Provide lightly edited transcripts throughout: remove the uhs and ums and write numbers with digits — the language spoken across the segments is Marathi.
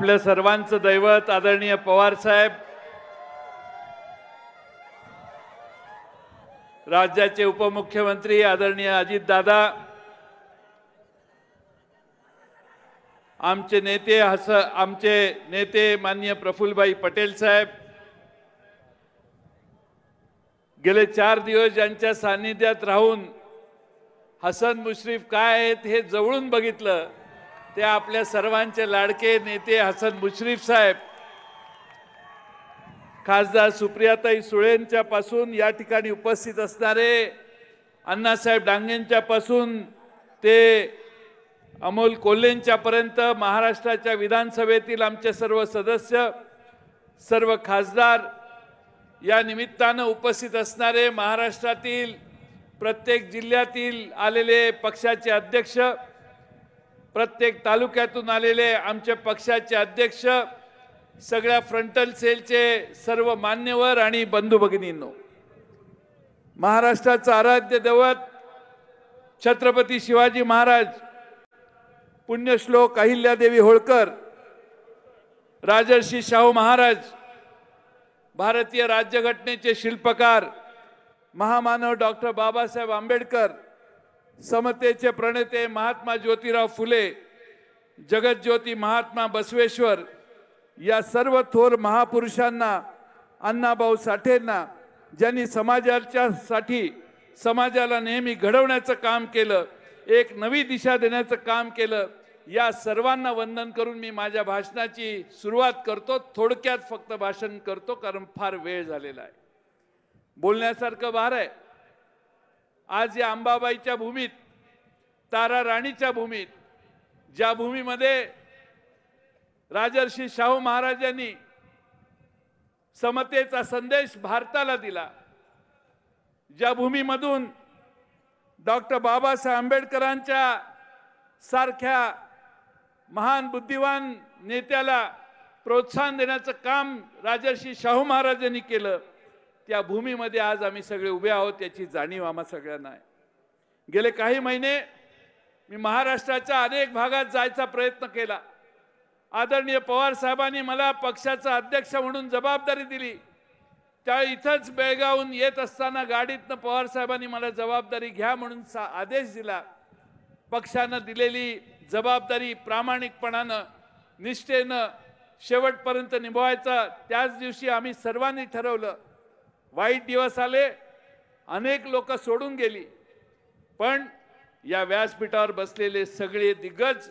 आपल्या सर्वांचं दैवत आदरणीय पवार साहेब, राज्याचे उपमुख्यमंत्री आदरणीय अजित दादा, आमचे नेते माननीय प्रफुल्लभाई पटेल साहेब, गेले 4 दिवस ज्यांच्या सानिध्यात राहून हसन मुश्रीफ काय आहेत हे जवळून बघितलं, ते आपल्या सर्वांचे लाडके नेते हसन मुश्रीफ साहेब, खासदार सुप्रियाताई सुळेंच्या पासून या ठिकाणी उपस्थित असणारे अण्णासाहेब डांगेंच्या पासून ते अमोल कोल्हेंच्या पर्यंत महाराष्ट्राच्या विधानसभेतील आमचे सर्व सदस्य, सर्व खासदार, या निमित्तानं उपस्थित असणारे महाराष्ट्रातील प्रत्येक जिल्ह्यातील आलेले पक्षाचे अध्यक्ष, प्रत्येक तालुक्यातून आलेले आमचे पक्षाचे अध्यक्ष, सगळ्या फ्रंटल सेलचे सर्व मान्यवर आणि बंधू भगिनींनो, महाराष्ट्राचं आराध्य दैवत छत्रपती शिवाजी महाराज, पुण्यश्लोक अहिल्यादेवी होळकर, राजर्षी शाहू महाराज, भारतीय राज्यघटनेचे शिल्पकार महामानव डॉक्टर बाबासाहेब आंबेडकर, समतेचे प्रणेते महात्मा ज्योतिराव फुले, जगज्योती महात्मा बसवेश्वर, या सर्व थोर महापुरुषांना, अण्णाभाऊ साठेंना, ज्यांनी समाजाला नेहमी घडवण्याचं काम केलं, एक नवी दिशा देण्याचं काम केलं, या सर्वांना वंदन करून मी माझ्या भाषणाची सुरुवात करतो. थोडक्यात फक्त भाषण करतो कारण फार वेळ झालेला आहे, बोलण्यासारखं बार आहे. आज या अंबाबाईच्या भूमीत, तारा राणीच्या भूमीत, ज्या भूमीमध्ये राजर्षी शाहू महाराजांनी समतेचा संदेश भारताला दिला, ज्या भूमीमधून डॉक्टर बाबासाहेब आंबेडकरांच्या सारख्या महान बुद्धिवान नेत्याला प्रोत्साहन देण्याचं काम राजर्षी शाहू महाराजांनी केलं, त्या भूमीमध्ये आज आम्ही सगळे उभे आहोत, याची जाणीव आम्हा सगळ्यांना आहे. गेले काही महिने मी महाराष्ट्राच्या अनेक भागात जायचा प्रयत्न केला. आदरणीय पवार साहेबांनी मला पक्षाचा अध्यक्ष म्हणून जबाबदारी दिली. त्या इथंच बेळगावहून येत असताना गाडीतनं पवार साहेबांनी मला जबाबदारी घ्या म्हणून आदेश दिला. पक्षानं दिलेली जबाबदारी प्रामाणिकपणानं, निष्ठेनं शेवटपर्यंत निभवायचा त्याच दिवशी आम्ही सर्वांनी ठरवलं. वाईट दिवस आले, अनेक लोक सोडून गेली, पण या व्यासपीठावर बसलेले सगळे दिग्गज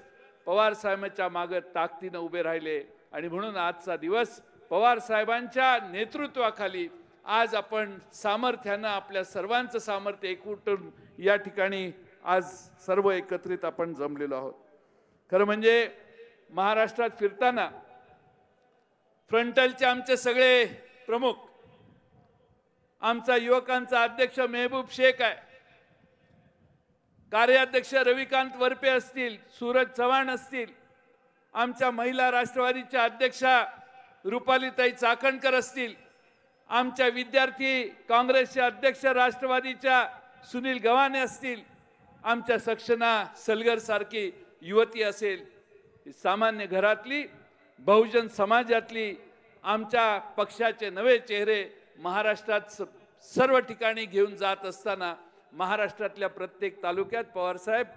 पवार साहेबांच्या मागे ताकदीनं उभे राहिले आणि म्हणून आजचा दिवस पवार साहेबांच्या नेतृत्वाखाली आज आपण सामर्थ्यानं, आपल्या सर्वांचं सामर्थ्य एकवटून या ठिकाणी आज सर्व एकत्रित आपण जमलेलो आहोत. खरं म्हणजे महाराष्ट्रात फिरताना फ्रंटलचे आमचे सगळे प्रमुख, आमचा युवकांचा अध्यक्ष मेहबूब शेख आहे, कार्याध्यक्ष रविकांत वरपे असतील, सूरज चव्हाण असतील, आमच्या महिला राष्ट्रवादीच्या अध्यक्षा रुपालीताई चाकणकर असतील, आमच्या विद्यार्थी काँग्रेसचे अध्यक्ष राष्ट्रवादीच्या सुनील गव्हाणे असतील, आमच्या सक्षना सलगर सारखी युवती असेल, सामान्य घरातली, बहुजन समाजातली आमच्या पक्षाचे नवे चेहरे महाराष्ट्रात सर्व ठिकाणी घेऊन जात असताना महाराष्ट्रातल्या प्रत्येक तालुक्यात पवारसाहेब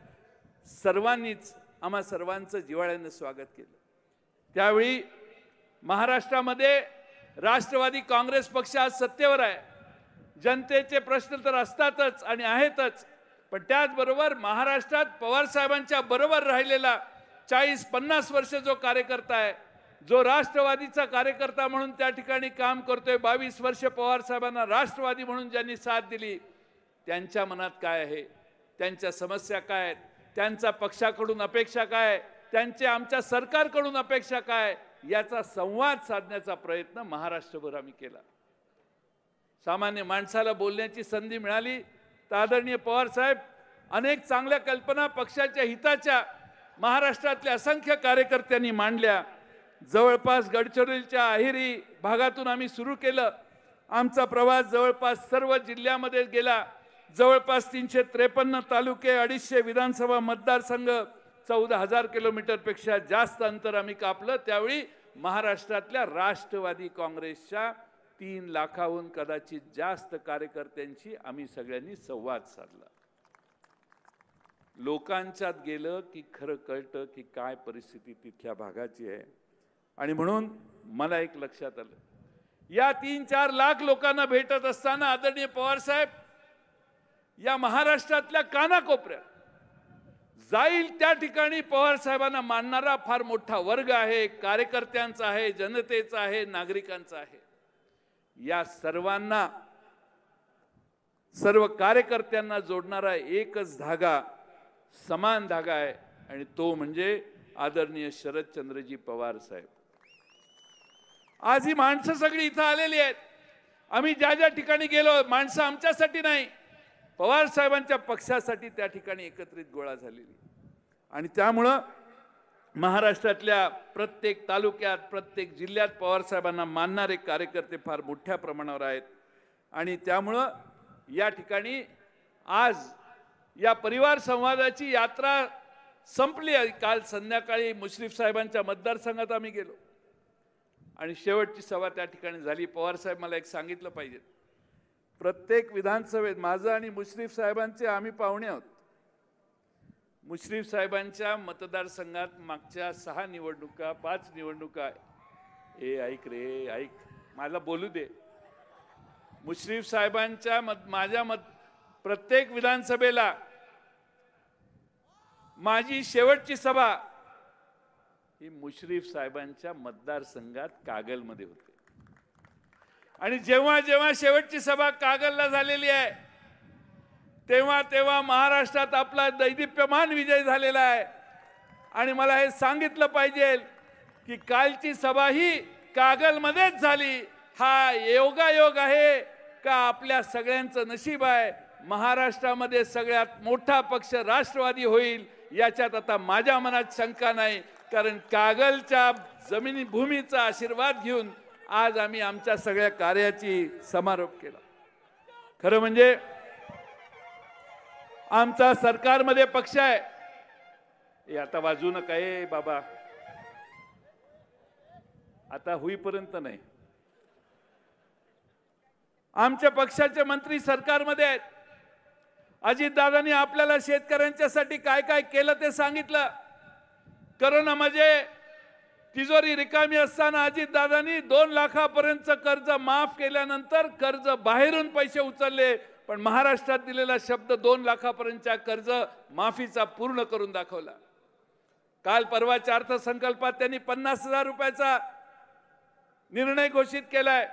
सर्वांनीच आम्हा सर्वांचं जिव्हाळ्यानं स्वागत केलं. त्यावेळी महाराष्ट्रामध्ये राष्ट्रवादी काँग्रेस पक्ष आज सत्तेवर आहे. जनतेचे प्रश्न तर असतातच आणि आहेतच, पण त्याचबरोबर महाराष्ट्रात पवार साहेबांच्या बरोबर राहिलेला 40-50 वर्ष जो कार्यकर्ता आहे, जो राष्ट्रवादीचा कार्यकर्ता म्हणून त्या ठिकाणी काम करतोय, 22 वर्ष पवार साहेबांना राष्ट्रवादी म्हणून ज्यांनी साथ दिली, त्यांच्या मनात काय आहे, त्यांच्या समस्या काय आहेत, त्यांचा पक्षाकडून अपेक्षा काय, त्यांचे आमच्या सरकारकडून अपेक्षा काय, याचा संवाद साधण्याचा प्रयत्न महाराष्ट्रभर आम्ही केला. सामान्य माणसाला बोलण्याची संधी मिळाली तर आदरणीय पवार साहेब अनेक चांगल्या कल्पना पक्षाच्या हिताच्या महाराष्ट्रातल्या असंख्य कार्यकर्त्यांनी मांडल्या. जवळपास गडचिरोलीच्या अहेरी भागातून आम्ही सुरू केलं. आमचा प्रवास जवळपास सर्व जिल्ह्यामध्ये गेला. जवळपास 353 तालुके, 250 विधानसभा मतदारसंघ, 14,000 किलोमीटरपेक्षा जास्त अंतर आम्ही कापलं। त्यावेळी महाराष्ट्रातल्या राष्ट्रवादी काँग्रेसच्या 3 लाखाहून कदाचित जास्त कार्यकर्त्यांशी आम्ही सगळ्यांनी संवाद साधला। लोकांच्यात गेलं की खरं कळतं की काय परिस्थिती तिथल्या भागाची आहे। आणि म्हणून मला एक लक्षात आलं, या 3-4 लाख लोकांना भेटत असताना आदरणीय पवार साहेब या महाराष्ट्रातल्या कानाकोपऱ्यात जाईल त्या ठिकाणी पवार साहेबांना मानणारा फार मोठा वर्ग आहे, कार्यकर्त्यांचा आहे, जनतेचा आहे, नागरिकांचा आहे। या सर्वांना, सर्व कार्यकर्त्यांना जोडणारा एकच धागा, समान धागा आहे आणि तो म्हणजे आदरणीय शरदचंद्रजी पवार साहेब। आज ही माणसं सगळी इथं आलेली आहेत। आम्ही ज्या ज्या ठिकाणी गेलो, माणसं आमच्यासाठी नाही, पवार साहेबांच्या पक्षासाठी त्या ठिकाणी एकत्रित गोळा झालेली। आणि त्यामुळं महाराष्ट्रातल्या प्रत्येक तालुक्यात, प्रत्येक जिल्ह्यात पवार साहेबांना मानणारे कार्यकर्ते फार मोठ्या प्रमाणावर आहेत। आणि त्यामुळं या ठिकाणी आज या परिवार संवादाची यात्रा संपली। काल संध्याकाळी मुश्रीफ साहेबांच्या मतदारसंघात आम्ही गेलो आणि शेवटची सभा त्या ठिकाणी झाली। पवार साहेब मला एक सांगितलं पाहिजे, प्रत्येक विधानसभेत माझं आणि मुश्रीफ साहेबांचे आम्ही पाहुणे आहोत। मुश्रीफ साहेबांच्या मतदारसंघात मागच्या 6 निवडणुका 5 निवडणुका, ऐक रे ऐक, मला बोलू दे। मुश्रीफ साहेबांच्या माझ्या प्रत्येक विधानसभेला माझी शेवटची सभा ही मुश्रीफ साहेबांच्या मतदारसंघात कागलमध्ये होते। आणि जेव्हा जेव्हा शेवटची सभा कागलला झालेली आहे तेव्हा तेव्हा महाराष्ट्रात आपला दैदिप्यमान विजय झालेला आहे। आणि मला हे सांगितलं पाहिजे की कालची सभा ही कागलमध्येच झाली। हा योगायोग आहे का आपल्या सगळ्यांचं नशीब आहे? महाराष्ट्रामध्ये सगळ्यात मोठा पक्ष राष्ट्रवादी होईल याच्यात आता माझ्या मनात शंका नाही, कारण कागलच्या जमिनी भूमीचा आशीर्वाद घेऊन आज आम्ही आमच्या सगळ्या कार्याची समारोप केला। खरं म्हणजे आमचा सरकारमध्ये पक्ष आहे, हे आता वाजू नका ए बाबा, आता होईपर्यंत नाही। आमच्या पक्षाचे मंत्री सरकारमध्ये आहेत। अजितदादांनी आपल्याला शेतकऱ्यांच्यासाठी काय काय केलं ते सांगितलं। कोरोनामध्ये तिजोरी रिकामी असताना अजितदादांनी 2 लाखापर्यंत कर्ज माफ केल्यानंतर कर्ज बाहेरून पैसे उचलले, पण महाराष्ट्रात दिलेला शब्द 2 लाखापर्यंतच्या कर्ज माफीचा पूर्ण करून दाखवला। काल परवाच्या अर्थसंकल्पात त्यांनी 50,000 रुपयाचा निर्णय घोषित केलाय।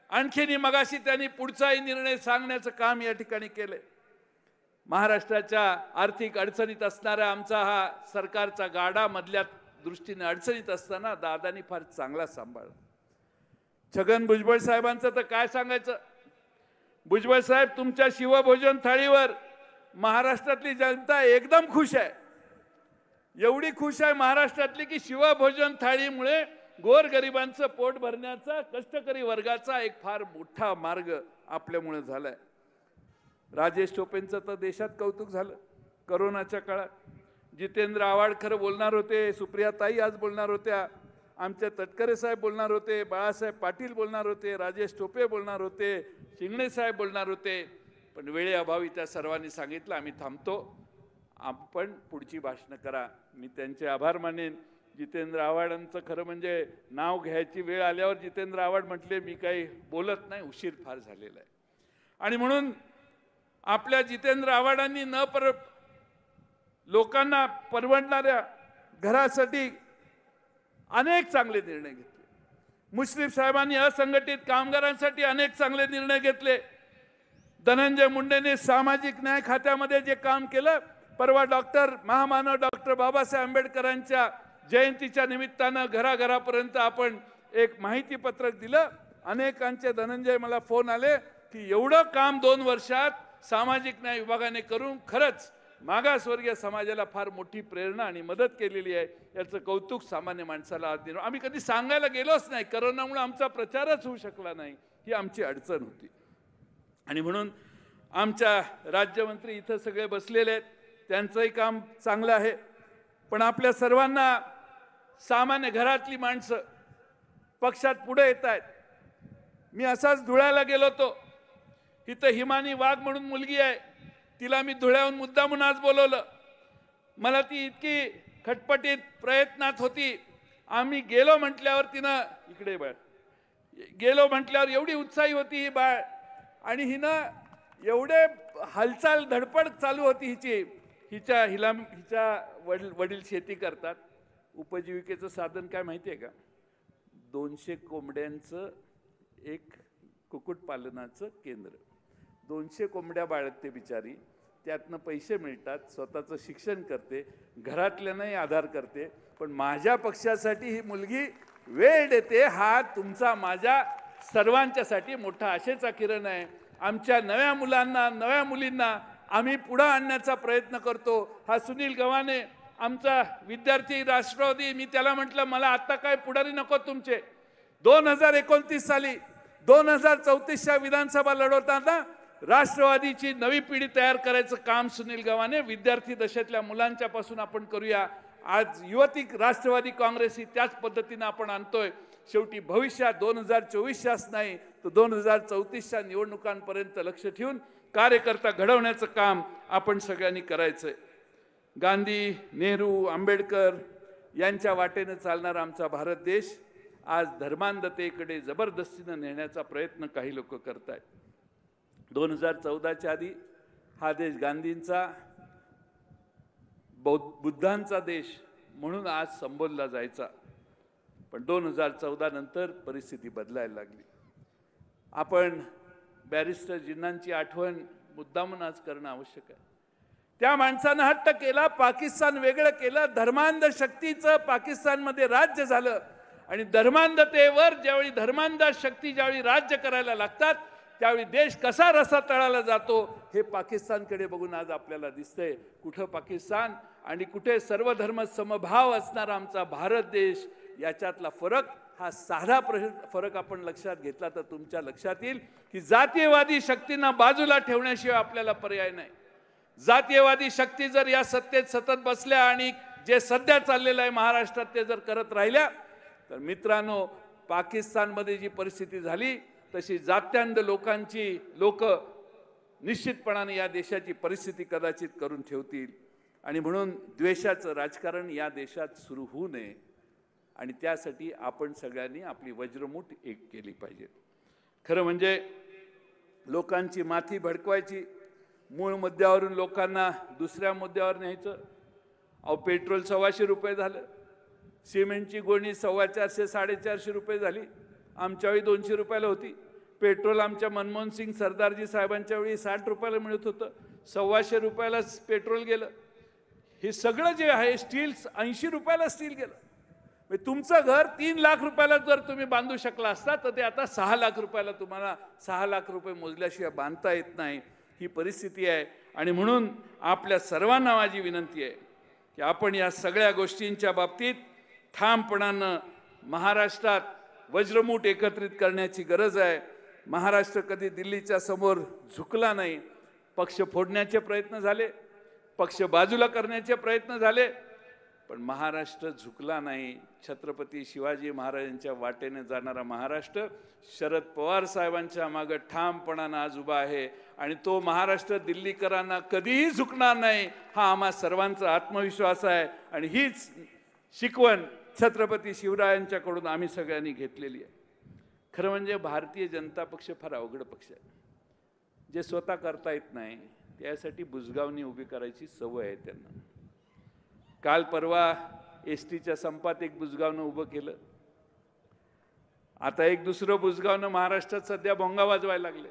आणखीन मगाशी त्यांनी पुढचाही निर्णय सांगण्याचं काम या ठिकाणी केलंय। महाराष्ट्राच्या आर्थिक अडचणीत असणारा आमचा हा सरकारचा गाडा मधल्या दृष्टीने अडचणीत असताना दादांनी फार चांगला सांभाळला। छगन भुजबळ साहेबांचं तर काय सांगायचं। भुजबळ साहेब, तुमच्या शिवभोजन थाळीवर महाराष्ट्रातली जनता एकदम खुश आहे। एवढी खुश आहे महाराष्ट्रातली की शिवभोजन थाळीमुळे गोरगरिबांचं पोट भरण्याचा, कष्टकरी वर्गाचा एक फार मोठा मार्ग आपल्यामुळे झालाय। राजेश टोपेंचं तर देशात कौतुक झालं। कोरोनाच्या काळात जितेंद्र आव्हाड खरं बोलणार होते, सुप्रियाताई आज बोलणार होत्या, आमचे तटकरे साहेब बोलणार होते, बाळासाहेब पाटील बोलणार होते, राजेश टोपे बोलणार होते, शिंगणे साहेब बोलणार होते, पण वेळेअभावी त्या सर्वांनी सांगितलं आम्ही थांबतो, आपण पुढची भाषणं करा। मी त्यांचे आभार मानेन। जितेंद्र आव्हाडांचं खरं म्हणजे नाव घ्यायची वेळ आल्यावर जितेंद्र आव्हाड म्हटले मी काही बोलत नाही, उशीर फार झालेला आहे। आणि म्हणून आपल्या जितेंद्र आव्हाडांनी लोकांना परवडणाऱ्या घरासाठी अनेक चांगले निर्णय घेतले। मुश्रीफ साहेबांनी असंघटित कामगारांसाठी अनेक चांगले निर्णय घेतले। धनंजय मुंडेने सामाजिक न्याय खात्यामध्ये जे काम केलं, परवा महामानव डॉक्टर बाबासाहेब आंबेडकरांच्या जयंतीच्या निमित्तानं घराघरापर्यंत आपण एक माहिती पत्रक दिलं। अनेकांचे धनंजय मला फोन आले की एवढं काम 2 वर्षात सामाजिक न्याय विभागाने करून खरंच मागासवर्गीय समाजाला फार मोठी प्रेरणा आणि मदत केलेली आहे। याचं कौतुक सामान्य माणसाला आज दिलं। आम्ही कधी सांगायला गेलोच नाही, कोरोनामुळे आमचा प्रचारच होऊ शकला नाही, ही आमची अडचण होती। आणि म्हणून आमच्या राज्यमंत्री इथं सगळे बसलेले आहेत, त्यांचंही काम चांगलं आहे। पण आपल्या सर्वांना सामान्य घरातली माणसं पक्षात पुढे येत आहेत. मी असाच धुळ्याला गेलो होतो. इथं हिमानी वाघ म्हणून मुलगी आहे, तिला मी धुळ्याहून मुद्दामून आज बोलवलं. मला ती इतकी खटपटीत प्रयत्नात होती. आम्ही गेलो म्हटल्यावर तिनं इकडे बाळ गेलो म्हटल्यावर एवढी उत्साही होती ही बाळ, आणि हिनं एवढे हालचाल धडपड चालू होती हिची. हिच्या वडील शेती करतात. उपजीविकेचं साधन काय माहिती आहे का? 200 कोंबड्यांचं एक कुक्कुटपालनाचं केंद्र. 200 कोंबड्या बाळगते बिचारी, त्यातनं पैसे मिळतात, स्वतःचं शिक्षण करते, घरातल्यांनाही आधार करते. पण माझ्या पक्षासाठी ही मुलगी वेळ देते. हा तुमचा माझ्या सर्वांच्यासाठी मोठा आशेचा किरण आहे. आमच्या नव्या मुलांना, नव्या मुलींना आम्ही पुढे आणण्याचा प्रयत्न करतो. हा सुनील गव्हाणे आमचा विद्यार्थी राष्ट्रवादी, मी त्याला म्हटलं मला आता काय पुढारी नको तुमचे. 2029 साली 2034च्या विधानसभा लढवताना राष्ट्रवादीची नवी पिढी तयार करायचं काम सुनील गव्हाणे विद्यार्थी दशेतल्या मुलांच्या पासून आपण करूया. आज युवती राष्ट्रवादी काँग्रेस ही त्याच पद्धतीने आपण आणतोय. शेवटी भविष्यात 2024च्याच नाही तर 2034च्या निवडणुकांपर्यंत लक्ष ठेवून कार्यकर्ता घडवण्याचं काम आपण सगळ्यांनी करायचंय. गांधी, नेहरू, आंबेडकर यांच्या वाटेने चालणारा आमचा भारत देश आज धर्मांधतेकडे जबरदस्तीने नेण्याचा प्रयत्न काही लोक करतायत. 2014च्या आधी हा देश गांधींचा, बुद्धांचा देश म्हणून आज संबोधला जायचा. पण 2014 नंतर परिस्थिती बदलायला लागली. आपण बॅरिस्टर जिन्नांची आठवण मुद्दामून आज करणं आवश्यक आहे. त्या माणसानं हट्ट केला, पाकिस्तान वेगळं केलं, धर्मांध शक्तीचं पाकिस्तानमध्ये राज्य झालं. आणि धर्मांधतेवर ज्यावेळी धर्मांध शक्ती ज्यावेळी राज्य करायला लागतात त्यावेळी देश कसा रसा तळाला जातो हे पाकिस्तानकडे बघून आज आपल्याला दिसतंय. कुठं पाकिस्तान आणि कुठे सर्व धर्म समभाव असणारा आमचा भारत देश, याच्यातला फरक हा साधा फरक आपण लक्षात घेतला तर तुमच्या लक्षात येईल की जातीयवादी शक्तींना बाजूला ठेवण्याशिवाय आपल्याला पर्याय नाही. जातीयवादी शक्ती जर या सत्तेत सतत बसल्या आणि जे सध्या चाललेलं आहे महाराष्ट्रात ते जर करत राहिल्या तर मित्रांनो, पाकिस्तानमध्ये जी परिस्थिती झाली तशी जात्यांध लोक निश्चितपणाने या देशाची परिस्थिती कदाचित करून ठेवतील. आणि म्हणून द्वेषाचं राजकारण या देशात सुरू होऊ नये आणि त्यासाठी आपण सगळ्यांनी आपली वज्रमूठ एक केली पाहिजे. खरं म्हणजे लोकांची माथी भडकवायची, मूळ मुद्द्यावरून लोकांना दुसऱ्या मुद्द्यावर न्यायचं. अहो, पेट्रोल 125 रुपये झालं, सिमेंटची गोणी 450 450 रुपये झाली. आमच्या वेळी 200 रुपयाला होती. पेट्रोल आमच्या मनमोहन सिंग सरदारजी साहेबांच्या वेळी 60 रुपयाला मिळत होतं. 125 रुपयालाच पेट्रोल गेलं. हे सगळं जे आहे स्टील 80 रुपयाला स्टील गेलं. तुमचं घर 3 लाख रुपयाला जर तुम्ही बांधू शकला असता तर ते आता 6 लाख रुपयाला तुम्हाला 6 लाख रुपये मोजल्याशिवाय बांधता येत नाही. ही परिस्थिती आहे. आणि म्हणून आपल्या सर्वांना माझी विनंती आहे की आपण या सगळ्या गोष्टींच्या बाबतीत ठामपणानं महाराष्ट्रात वज्रमूठ एकत्रित करण्याची गरज आहे. महाराष्ट्र कधी दिल्लीच्या समोर झुकला नाही. पक्ष फोडण्याचे प्रयत्न झाले, पक्ष बाजूला करण्याचे प्रयत्न झाले, पण महाराष्ट्र झुकला नाही. छत्रपती शिवाजी महाराजांच्या वाटेने जाणारा महाराष्ट्र शरद पवार साहेबांच्या मागे ठामपणानं आज उभा आहे. आणि तो महाराष्ट्र दिल्लीकरांना कधीही झुकणार नाही हा आम्हा सर्वांचा आत्मविश्वास आहे. आणि हीच शिकवण छत्रपती शिवरायांच्याकडून आम्ही सगळ्यांनी घेतलेली आहे. खरं म्हणजे भारतीय जनता पक्ष फार अवघड पक्ष आहे. जे स्वतः करता येत नाही त्यासाठी बुजगावणी उभी करायची सवय आहे त्यांना. काल परवा एसटीच्या संपात एक बुजगावनं उभं केलं. आता एक दुसरं बुजगावनं महाराष्ट्रात सध्या भोंगा वाजवायला लागले.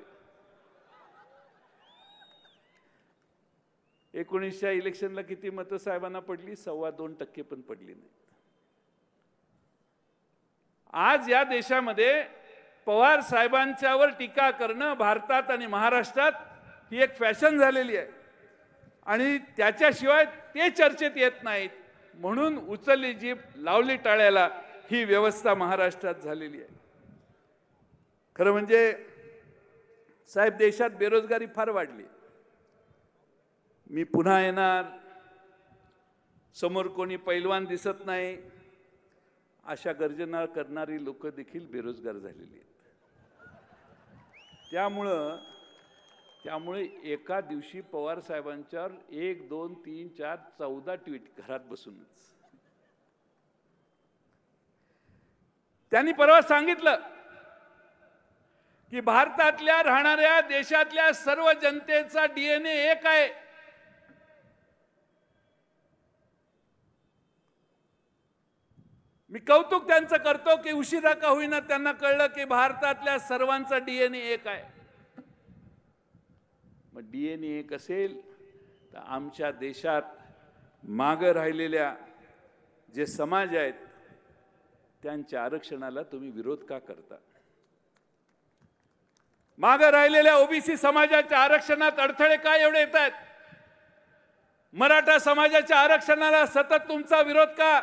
19च्या इलेक्शनला किती मतं साहेबांना पडली? 2.25% पण पडली नाही. आज या देशामध्ये पवार साहेबांच्यावर टीका करणं भारतात आणि महाराष्ट्रात ही एक फॅशन झालेली आहे. आणि त्याच्याशिवाय ते चर्चेत येत नाहीत. म्हणून उचलली जीभ लावली टाळ्याला ही व्यवस्था महाराष्ट्रात झालेली आहे. खरं म्हणजे साहेब, देशात बेरोजगारी फार वाढली. मी पुन्हा येणार, समोर कोणी पैलवान दिसत नाही, अशा गर्जना करणारी लोक देखील बेरोजगार झालेली आहेत. त्यामुळे एका दिवशी पवार साहेबांच्यावर 1, 2, 3, 4, 14 ट्विट घरात बसूनच. त्यांनी परवा सांगितलं की भारतातल्या राहणाऱ्या देशातल्या सर्व जनतेचा DNA एक आहे. मी कौतुक त्यांचं करतो की उशिरा का होईना त्यांना कळलं की भारतातल्या सर्वांचा DNA एक आहे. मग DNA एक असेल तर आमच्या देशात मागे राहिलेल्या जे समाज आहेत त्यांच्या आरक्षणाला तुम्ही विरोध का करता? मागे राहिलेल्या OBC समाजाच्या आरक्षणात अडथळे का एवढे येत आहेत? मराठा समाजाच्या आरक्षणाला सतत तुमचा विरोध का?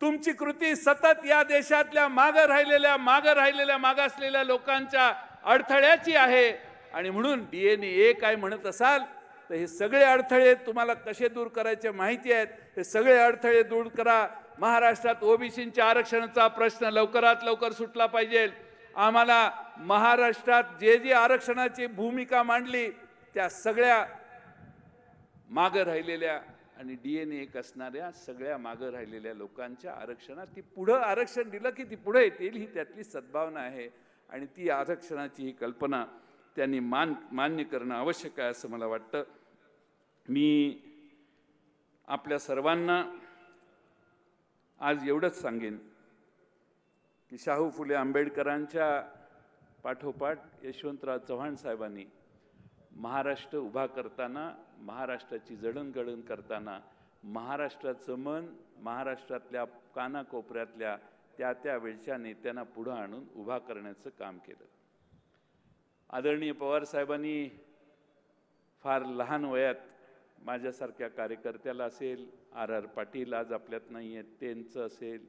तुमची कृती सतत या देशातल्या मागे राहिलेल्या मागासलेल्या लोकांच्या अडथळ्याची आहे. आणि म्हणून DNA एक आहे म्हणत असाल तर हे सगळे अडथळे तुम्हाला कसे दूर करायचे माहिती आहेत. हे सगळे अडथळे दूर करा. महाराष्ट्रात OBCच्या आरक्षणाचा प्रश्न लवकरात लवकर सुटला पाहिजे. आम्हाला महाराष्ट्रात जे आरक्षणाची भूमिका मांडली त्या सगळ्या मागे राहिलेल्या आणि DNA एक असणाऱ्या सगळ्या मागे राहिलेल्या लोकांच्या आरक्षणात ती पुढे आरक्षण दिलं की ती पुढे येतील ही त्यातली सद्भावना आहे. आणि ती आरक्षणाची ही कल्पना त्यांनी मान्य करणं आवश्यक आहे असं मला वाटतं. मी आपल्या सर्वांना आज एवढंच सांगेन की शाहू फुले आंबेडकरांच्या पाठोपाठ यशवंतराव चव्हाण साहेबांनी महाराष्ट्र उभा करताना, महाराष्ट्राची जडणघडण करताना महाराष्ट्राचं मन महाराष्ट्रातल्या कानाकोपऱ्यातल्या त्या वेळच्या नेत्यांना पुढे आणून उभा करण्याचं काम केलं. आदरणीय पवार साहेबांनी फार लहान वयात माझ्यासारख्या कार्यकर्त्याला असेल, R.R. पाटील आज आपल्यात नाही आहेत त्यांचं असेल,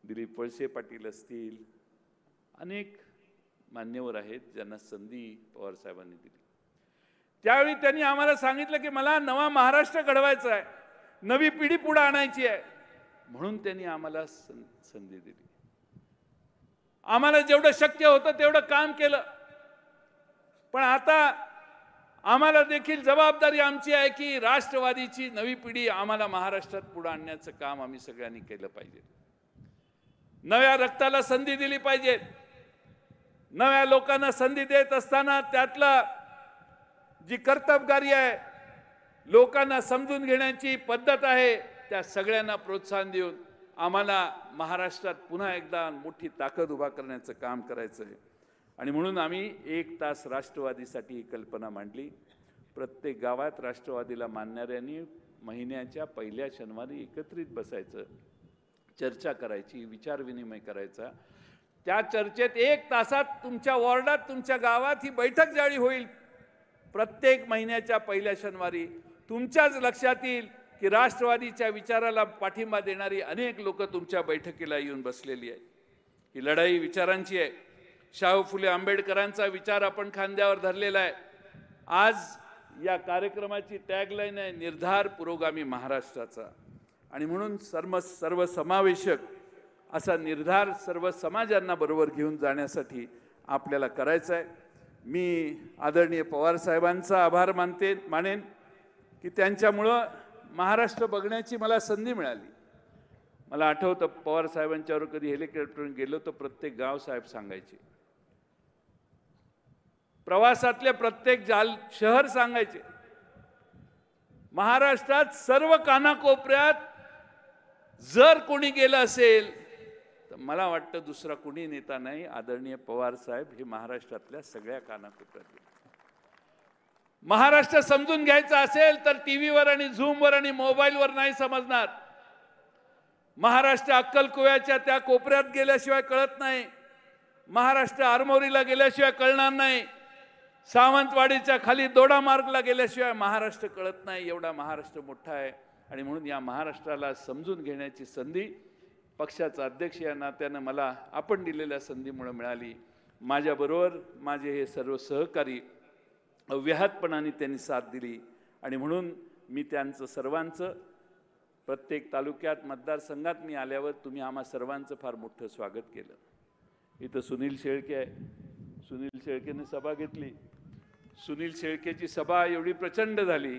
दिलीप वळसे पाटील असतील, अनेक मान्यवर आहेत ज्यांना संधी पवार साहेबांनी दिली. त्यावेळी त्यांनी आम्हाला सांगितलं की मला नवा महाराष्ट्र घडवायचा आहे, नवी पिढी पुढे आणायची आहे. म्हणून त्यांनी आम्हाला संधी दिली. आम्हाला जेवढं शक्य होतं तेवढं काम केलं. पण आता आम्हाला देखील जबाबदारी आमची आहे की राष्ट्रवादीची नवी पिढी आम्हाला महाराष्ट्रात पुढे आणण्याचं काम आम्ही सगळ्यांनी केलं पाहिजे. नव्या रक्ताला संधी दिली पाहिजे. नव्या लोकांना संधी देत असताना त्यातला जी कर्तबगारी आहे, लोकांना समजून घेण्याची पद्धत आहे, त्या सगळ्यांना प्रोत्साहन देऊन आम्हाला महाराष्ट्रात पुन्हा एकदा मोठी ताकद उभा करण्याचं काम करायचं आहे. आणि म्हणून आम्ही 1 तास राष्ट्रवादीसाठी ही कल्पना मांडली. प्रत्येक गावात राष्ट्रवादीला मानणाऱ्यांनी महिन्याच्या पहिल्या शनिवारी एकत्रित बसायचं, चर्चा करायची, विचारविनिमय करायचा. त्या चर्चेत 1 तासात तुमच्या वॉर्डात, तुमच्या गावात ही बैठक ज्यावेळी होईल प्रत्येक महिन्याच्या पहिल्या शनिवारी, तुमच्याच लक्षात येईल की राष्ट्रवादीच्या विचाराला पाठिंबा देणारी अनेक लोक तुमच्या बैठकीला येऊन बसलेली आहेत. ही लढाई विचारांची आहे. शाहू फुले आंबेडकरांचा विचार आपण खांद्यावर धरलेला आहे. आज या कार्यक्रमाची टॅगलाईन आहे निर्धार पुरोगामी महाराष्ट्राचा. आणि म्हणून सर्वसमावेशक असा निर्धार सर्व समाजांना बरोबर घेऊन जाण्यासाठी आपल्याला करायचा आहे. मी आदरणीय पवार साहेबांचा आभार मानेन की त्यांच्यामुळं महाराष्ट्र बघण्याची मला संधी मिळाली. मला आठवतं पवार साहेबांच्यावर कधी हेलिकॉप्टरने गेलो तर प्रत्येक गाव साहेब सांगायचे, प्रवासातले प्रत्येक शहर सांगायचे. महाराष्ट्रात सर्व कानाकोपऱ्यात जर कोणी गेलं असेल तर मला वाटतं दुसरा कोणी नेता नाही, आदरणीय पवार साहेब हे महाराष्ट्रातल्या सगळ्या कानाकोपऱ्यात. महाराष्ट्र समजून घ्यायचा असेल तर टीव्हीवर आणि झूमवर आणि मोबाईलवर नाही समजणार. महाराष्ट्र अक्कलकुव्याच्या त्या कोपऱ्यात गेल्याशिवाय कळत नाही. महाराष्ट्र आरमोरीला गेल्याशिवाय कळणार नाही. सावंतवाडीच्या खाली दोडामार्गला गेल्याशिवाय महाराष्ट्र कळत नाही. एवढा महाराष्ट्र मोठा आहे. आणि म्हणून या महाराष्ट्राला समजून घेण्याची संधी पक्षाचा अध्यक्ष या नात्यानं मला आपण दिलेल्या संधीमुळे मिळाली. माझ्याबरोबर माझे हे सर्व सहकारी अव्याहतपणाने त्यांनी साथ दिली. आणि म्हणून मी त्यांचं सर्वांचं प्रत्येक तालुक्यात मतदारसंघात मी आल्यावर तुम्ही आम्हा सर्वांचं फार मोठं स्वागत केलं. इथं सुनील शेळके आहे. सुनील शेळकेने सभा घेतली. सुनील शेळकेची सभा एवढी प्रचंड झाली.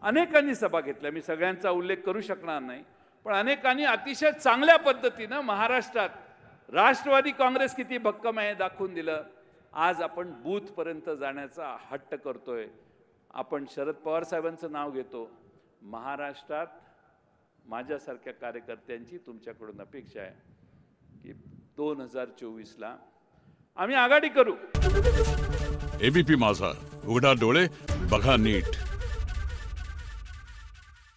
अनेकांनी सभा घेतल्या, मी सगळ्यांचा उल्लेख करू शकणार नाही, पण अनेकांनी अतिशय चांगल्या पद्धतीनं महाराष्ट्रात राष्ट्रवादी काँग्रेस किती भक्कम आहे दाखवून दिलं. आज आपण बूथपर्यंत जाण्याचा हट्ट करतोय. आपण शरद पवार साहेबांचं नाव घेतो. महाराष्ट्रात माझ्यासारख्या कार्यकर्त्यांची तुमच्याकडून अपेक्षा आहे की 2024ला आम्ही आघाडी करू. एबीपी माझा, उघडा डोळे बघा नीट.